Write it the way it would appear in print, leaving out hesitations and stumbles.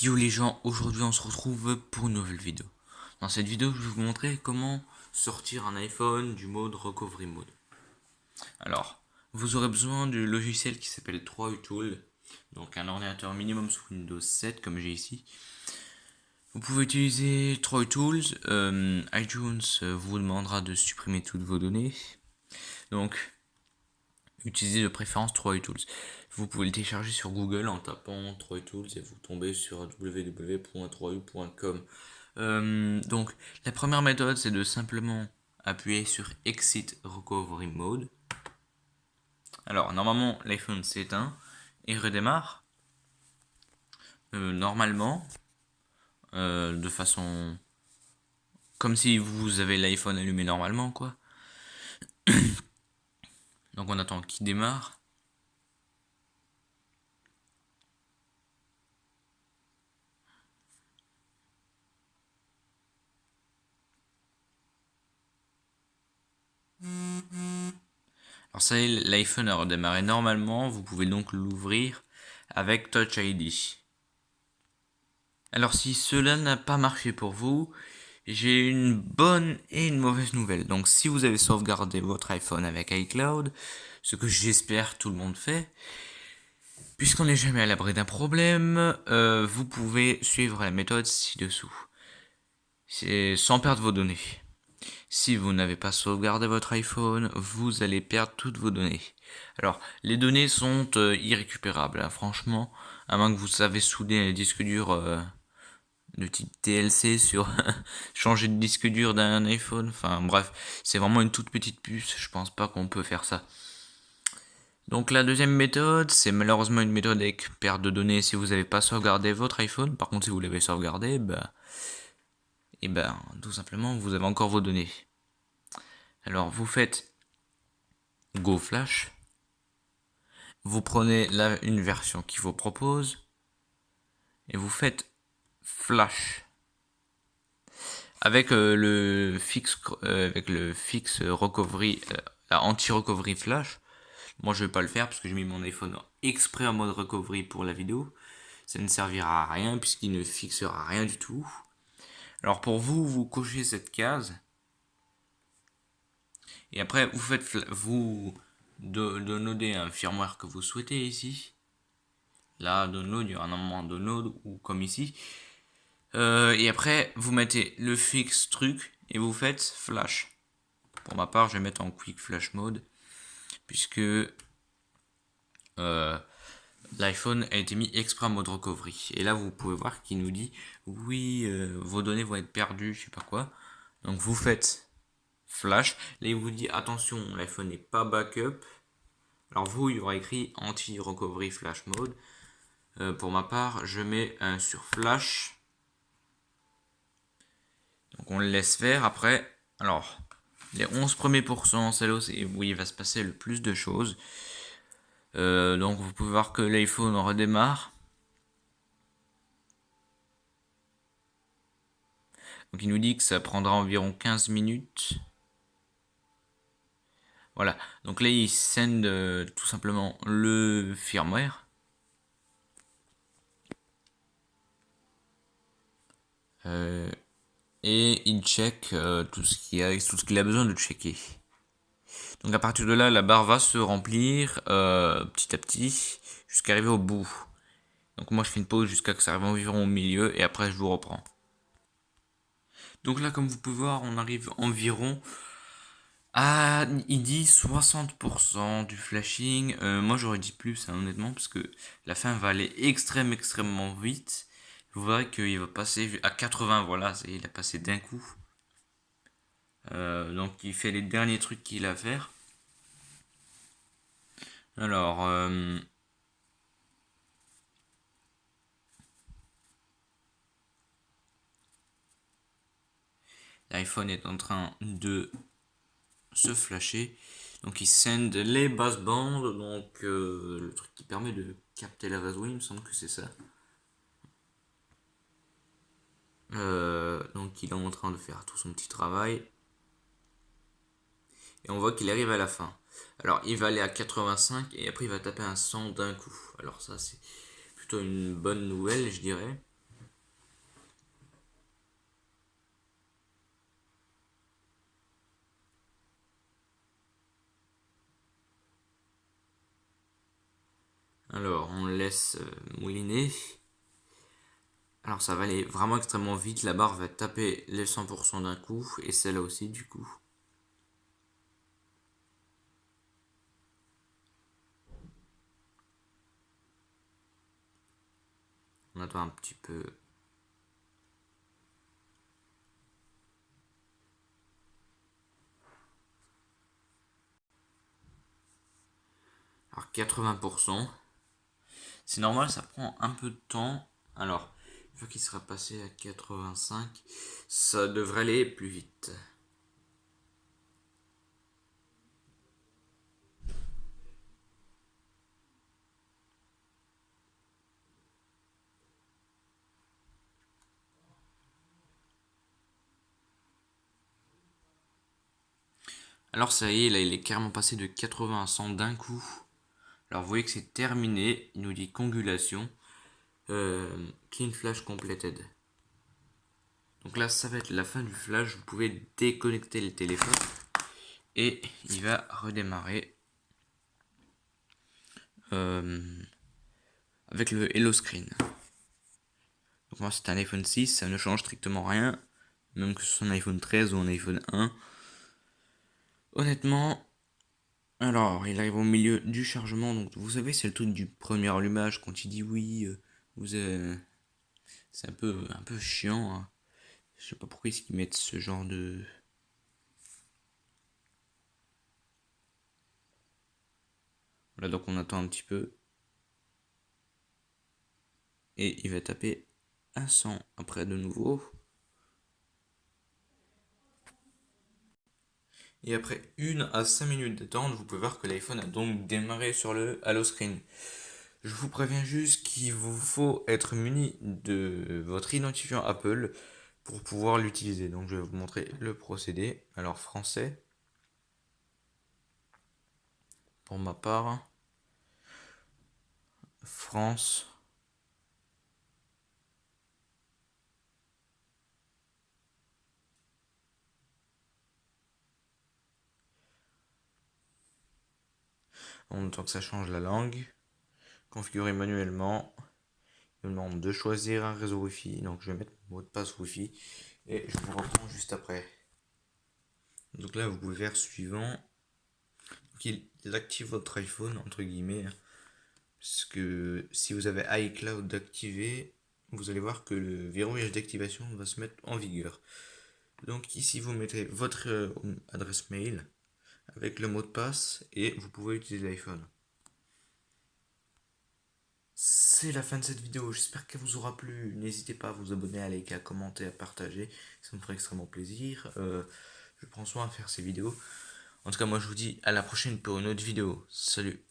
Yo les gens, aujourd'hui on se retrouve pour une nouvelle vidéo. Dans cette vidéo, je vais vous montrer comment sortir un iPhone du mode Recovery Mode. Alors, vous aurez besoin du logiciel qui s'appelle 3uTool, donc un ordinateur minimum sous Windows 7 comme j'ai ici. Vous pouvez utiliser 3uTools, iTunes vous demandera de supprimer toutes vos données. Donc, utilisez de préférence 3uTools. Vous pouvez le télécharger sur Google en tapant 3uTools et vous tombez sur www.3u.com. Donc, la première méthode, c'est de simplement appuyer sur Exit Recovery Mode. Alors, normalement, l'iPhone s'éteint et redémarre. Normalement, de façon comme si vous avez l'iPhone allumé normalement, quoi. Donc, on attend qu'il démarre. Alors ça y est, l'iPhone a redémarré normalement, vous pouvez donc l'ouvrir avec Touch ID. Alors si cela n'a pas marché pour vous, j'ai une bonne et une mauvaise nouvelle. Donc si vous avez sauvegardé votre iPhone avec iCloud, ce que j'espère tout le monde fait, puisqu'on n'est jamais à l'abri d'un problème, vous pouvez suivre la méthode ci-dessous. C'est sans perdre vos données. Si vous n'avez pas sauvegardé votre iPhone, vous allez perdre toutes vos données. Alors, les données sont irrécupérables, hein, franchement, à moins que vous savez souder un disque dur de type TLC sur changer de disque dur d'un iPhone. Enfin bref, c'est vraiment une toute petite puce, je pense pas qu'on peut faire ça. Donc la deuxième méthode, c'est malheureusement une méthode avec perte de données si vous n'avez pas sauvegardé votre iPhone. Par contre, si vous l'avez sauvegardé, tout simplement, vous avez encore vos données. Alors vous faites Go Flash, vous prenez là une version qui vous propose et vous faites Flash avec le fixe recovery, anti-recovery Flash. Moi je vais pas le faire parce que j'ai mis mon iPhone exprès en mode recovery pour la vidéo. Ça ne servira à rien puisqu'il ne fixera rien du tout. Alors pour vous, vous cochez cette case et après vous downloadez un firmware que vous souhaitez ici. Là, download, il y aura normalement un download ou comme ici. Et après, vous mettez le fixe truc et vous faites flash. Pour ma part, je vais mettre en quick flash mode puisque l'iPhone a été mis exprès en mode recovery. Et là, vous pouvez voir qu'il nous dit oui, vos données vont être perdues, je sais pas quoi. Donc vous faites flash. Là, il vous dit attention, l'iPhone n'est pas backup. Alors vous, il y aura écrit anti-recovery flash mode. Pour ma part, je mets un sur flash. Donc on le laisse faire. Après, alors, les 11 premiers pourcents, c'est là où il va se passer le plus de choses. Donc vous pouvez voir que l'iPhone redémarre. Donc il nous dit que ça prendra environ 15 minutes. Voilà, donc là il send tout simplement le firmware. Et il check tout ce qu'il a besoin de checker. Donc à partir de là, la barre va se remplir petit à petit jusqu'à arriver au bout. Donc moi je fais une pause jusqu'à ce que ça arrive environ au milieu et après je vous reprends. Donc là comme vous pouvez voir, on arrive environ à, il dit 60% du flashing. Moi j'aurais dit plus hein, honnêtement parce que la fin va aller extrêmement vite. Vous verrez qu'il va passer à 80, voilà, il a passé d'un coup. Donc il fait les derniers trucs qu'il a à faire. Alors, l'iPhone est en train de se flasher. Donc il send les basebands, donc le truc qui permet de capter la réseau, il me semble que c'est ça. Donc il est en train de faire tout son petit travail. Et on voit qu'il arrive à la fin. Alors il va aller à 85 et après il va taper un 100 d'un coup. Alors ça c'est plutôt une bonne nouvelle je dirais. laisse mouliner. Alors ça va aller vraiment extrêmement vite, la barre va taper les 100% d'un coup, et celle-là aussi du coup. On attend un petit peu. Alors 80%. C'est normal, ça prend un peu de temps. Alors, une fois qu'il sera passé à 85, ça devrait aller plus vite. Alors ça y est, là il est carrément passé de 80 à 100 d'un coup. Alors vous voyez que c'est terminé, il nous dit congulation, clean flash completed. Donc là ça va être la fin du flash, vous pouvez déconnecter le téléphone et il va redémarrer avec le Hello Screen. Donc moi c'est un iPhone 6, ça ne change strictement rien, même que ce soit un iPhone 13 ou un iPhone 1. Honnêtement, alors il arrive au milieu du chargement, donc vous savez c'est le truc du premier allumage quand il dit oui, vous c'est un peu chiant, hein. Je sais pas pourquoi ils mettent ce genre de... Voilà, donc on attend un petit peu. Et il va taper un 100 après de nouveau. Et après 1 à 5 minutes d'attente, vous pouvez voir que l'iPhone a donc démarré sur le Halo Screen. Je vous préviens juste qu'il vous faut être muni de votre identifiant Apple pour pouvoir l'utiliser. Donc je vais vous montrer le procédé. Alors français, pour ma part, France. On attend que ça change la langue. Configurer manuellement. Il me demande de choisir un réseau Wi-Fi. Donc je vais mettre mon mot de passe Wi-Fi. Et je vous reprends juste après. Donc là, vous pouvez faire suivant. Donc il active votre iPhone, entre guillemets. Parce que si vous avez iCloud activé, vous allez voir que le verrouillage d'activation va se mettre en vigueur. Donc ici, vous mettez votre adresse mail avec le mot de passe et vous pouvez utiliser l'iPhone. C'est la fin de cette vidéo, j'espère qu'elle vous aura plu. N'hésitez pas à vous abonner, à liker, à commenter, à partager, ça me ferait extrêmement plaisir. Je prends soin à faire ces vidéos. En tout cas, moi je vous dis à la prochaine pour une autre vidéo. Salut!